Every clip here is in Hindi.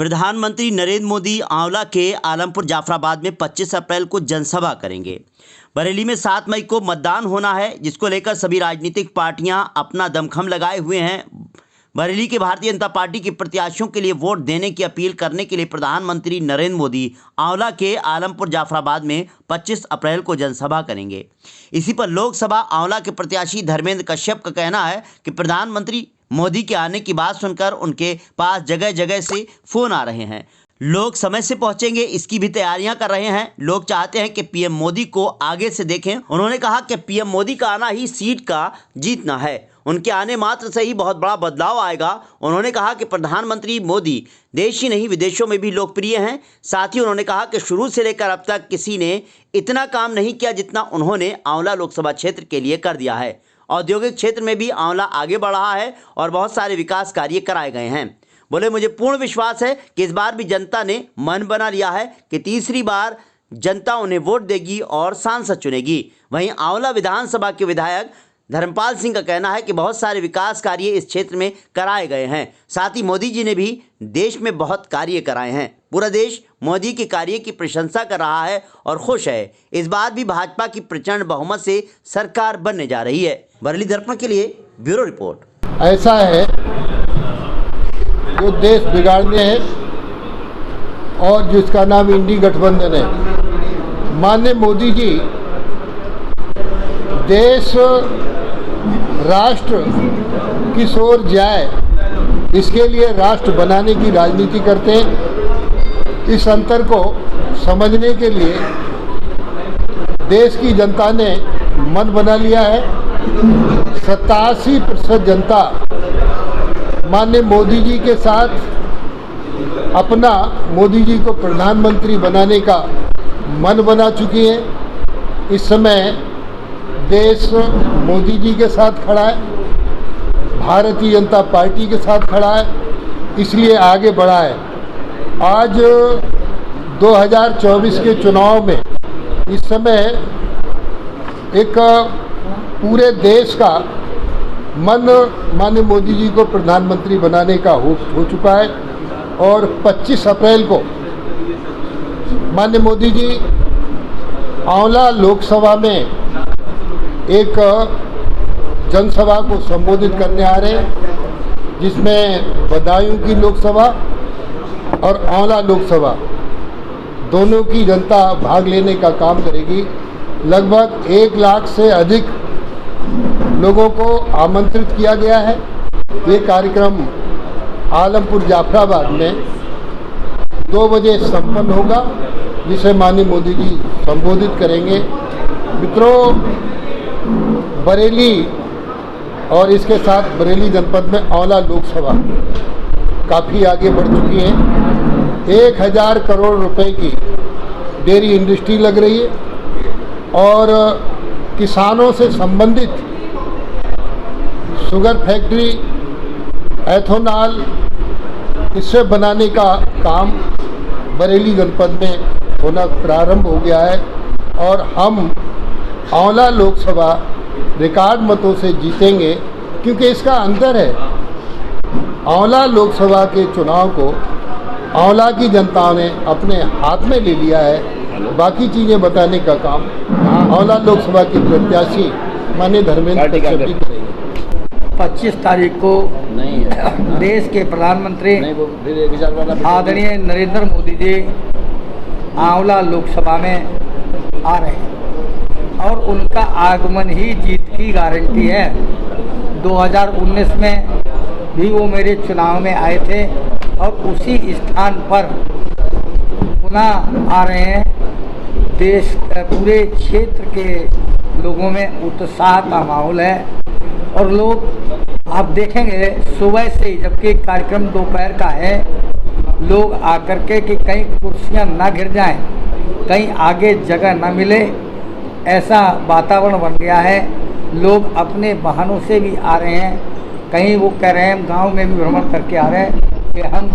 प्रधानमंत्री नरेंद्र मोदी आंवला के आलमपुर जाफराबाद में 25 अप्रैल को जनसभा करेंगे। बरेली में 7 मई को मतदान होना है, जिसको लेकर सभी राजनीतिक पार्टियां अपना दमखम लगाए हुए हैं। बरेली के भारतीय जनता पार्टी के प्रत्याशियों के लिए वोट देने की अपील करने के लिए प्रधानमंत्री नरेंद्र मोदी आंवला के आलमपुर जाफराबाद में 25 अप्रैल को जनसभा करेंगे। इसी पर लोकसभा आंवला के प्रत्याशी धर्मेंद्र कश्यप का कहना है कि प्रधानमंत्री मोदी के आने की बात सुनकर उनके पास जगह जगह से फोन आ रहे हैं। लोग समय से पहुंचेंगे, इसकी भी तैयारियां कर रहे हैं। लोग चाहते हैं कि पीएम मोदी को आगे से देखें। उन्होंने कहा कि पीएम मोदी का आना ही सीट का जीतना है। उनके आने मात्र से ही बहुत बड़ा बदलाव आएगा। उन्होंने कहा कि प्रधानमंत्री मोदी देश ही नहीं विदेशों में भी लोकप्रिय हैं। साथ ही उन्होंने कहा कि शुरू से लेकर अब तक किसी ने इतना काम नहीं किया जितना उन्होंने आंवला लोकसभा क्षेत्र के लिए कर दिया है। औद्योगिक क्षेत्र में भी आंवला आगे बढ़ रहा है और बहुत सारे विकास कार्य कराए गए हैं। बोले, मुझे पूर्ण विश्वास है कि इस बार भी जनता ने मन बना लिया है कि तीसरी बार जनता उन्हें वोट देगी और सांसद चुनेगी। वहीं आंवला विधानसभा के विधायक धर्मपाल सिंह का कहना है कि बहुत सारे विकास कार्य इस क्षेत्र में कराए गए हैं। साथ ही मोदी जी ने भी देश में बहुत कार्य कराए हैं। पूरा देश मोदी के कार्य की प्रशंसा कर रहा है और खुश है। इस बार भी भाजपा की प्रचंड बहुमत से सरकार बनने जा रही है। बरेली दर्पण के लिए ब्यूरो रिपोर्ट। ऐसा है जो देश बिगाड़ने हैं और जिसका नाम इंडी गठबंधन है। माननीय मोदी जी देश राष्ट्र किस ओर जाए, इसके लिए राष्ट्र बनाने की राजनीति करते हैं। इस अंतर को समझने के लिए देश की जनता ने मन बना लिया है। 87% जनता माननीय मोदी जी के साथ अपना मोदी जी को प्रधानमंत्री बनाने का मन बना चुकी है। इस समय देश मोदी जी के साथ खड़ा है, भारतीय जनता पार्टी के साथ खड़ा है, इसलिए आगे बढ़ा है। आज 2024 के चुनाव में इस समय एक पूरे देश का मन माननीय मोदी जी को प्रधानमंत्री बनाने का हो चुका है और 25 अप्रैल को माननीय मोदी जी आंवला लोकसभा में एक जनसभा को संबोधित करने आ रहे हैं, जिसमें बदायूं की लोकसभा और आंवला लोकसभा दोनों की जनता भाग लेने का काम करेगी। लगभग 1 लाख से अधिक लोगों को आमंत्रित किया गया है। ये कार्यक्रम आलमपुर जाफराबाद में 2 बजे संपन्न होगा, जिसे माननीय मोदी जी संबोधित करेंगे। मित्रों, बरेली और इसके साथ बरेली जनपद में आंवला लोकसभा काफ़ी आगे बढ़ चुकी है। 1000 करोड़ रुपए की डेयरी इंडस्ट्री लग रही है और किसानों से संबंधित शुगर फैक्ट्री, एथेनॉल इससे बनाने का काम बरेली जनपद में होना प्रारंभ हो गया है और हम आंवला लोकसभा रिकॉर्ड मतों से जीतेंगे, क्योंकि इसका अंतर है। आंवला लोकसभा के चुनाव को आंवला की जनता ने अपने हाथ में ले लिया है। बाकी चीज़ें बताने का काम आंवला लोकसभा की प्रत्याशी माननीय धर्मेंद्र कश्यप जी करेंगे। 25 तारीख को देश के प्रधानमंत्री आदरणीय नरेंद्र मोदी जी आंवला लोकसभा में आ रहे हैं और उनका आगमन ही जीत की गारंटी है। 2019 में भी वो मेरे चुनाव में आए थे और उसी स्थान पर पुनः आ रहे हैं। देश पूरे क्षेत्र के लोगों में उत्साह का माहौल है और लोग आप देखेंगे सुबह से ही, जबकि कार्यक्रम दोपहर का है, लोग आकर के कि कहीं कुर्सियां ना गिर जाएं, कहीं आगे जगह ना मिले, ऐसा वातावरण बन गया है। लोग अपने वाहनों से भी आ रहे हैं। कहीं वो कह रहे हैं, गांव में भी भ्रमण करके आ रहे हैं कि हम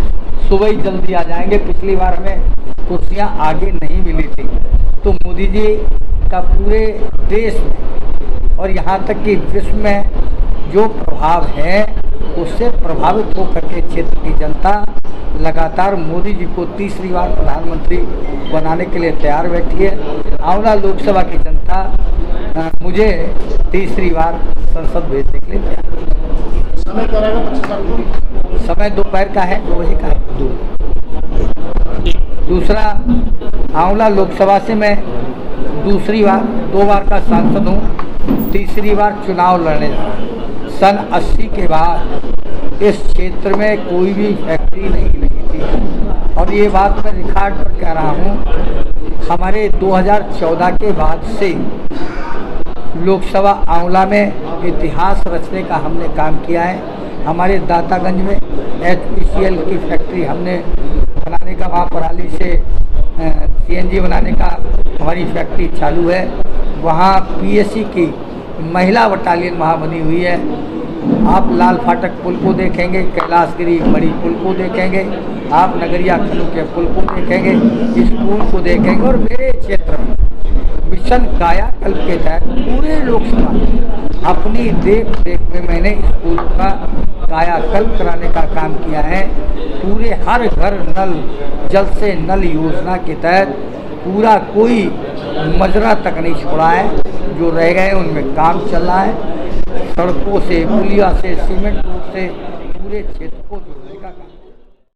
सुबह ही जल्दी आ जाएंगे, पिछली बार हमें कुर्सियां आगे नहीं मिली थी। तो मोदी जी का पूरे देश में और यहाँ तक कि विश्व में जो प्रभाव है, उससे प्रभावित होकर के क्षेत्र की जनता लगातार मोदी जी को तीसरी बार प्रधानमंत्री बनाने के लिए तैयार बैठी है। आंवला लोकसभा की जनता मुझे तीसरी बार संसद भेजने के लिए तैयार है। समय क्या रहेगा 25 तारीख को? समय दोपहर का है, 2 बजे का है। दूसरा, आंवला लोकसभा से मैं दूसरी बार 2 बार का सांसद हूँ, तीसरी बार चुनाव लड़ने जा रहा हूँ। सन 80 के बाद इस क्षेत्र में कोई भी फैक्ट्री नहीं लगी थी और ये बात मैं रिकॉर्ड पर कह रहा हूँ। हमारे 2014 के बाद से लोकसभा आंवला में इतिहास रचने का हमने काम किया है। हमारे दातागंज में HPCL की फैक्ट्री हमने बनाने का, वहाँ पराली से CNG बनाने का हमारी फैक्ट्री चालू है। वहाँ PSC की महिला बटालियन वहाँ बनी हुई है। आप लाल फाटक पुल को देखेंगे, कैलाशगिरी बड़ी पुल को देखेंगे, आप नगरिया खनू के पुल को देखेंगे, इस पुल को देखेंगे। और मेरे क्षेत्र में मिशन कायाकल्प के तहत पूरे लोकसभा अपनी देख रेख में मैंने स्कूल का कायाकल्प कराने का काम किया है। पूरे हर घर नल, जल से नल योजना के तहत पूरा कोई मजरा तक नहीं छोड़ा है। जो रह गए उनमें काम चल रहा है। सड़कों से, पुलिया से, सीमेंट रोड से पूरे क्षेत्र को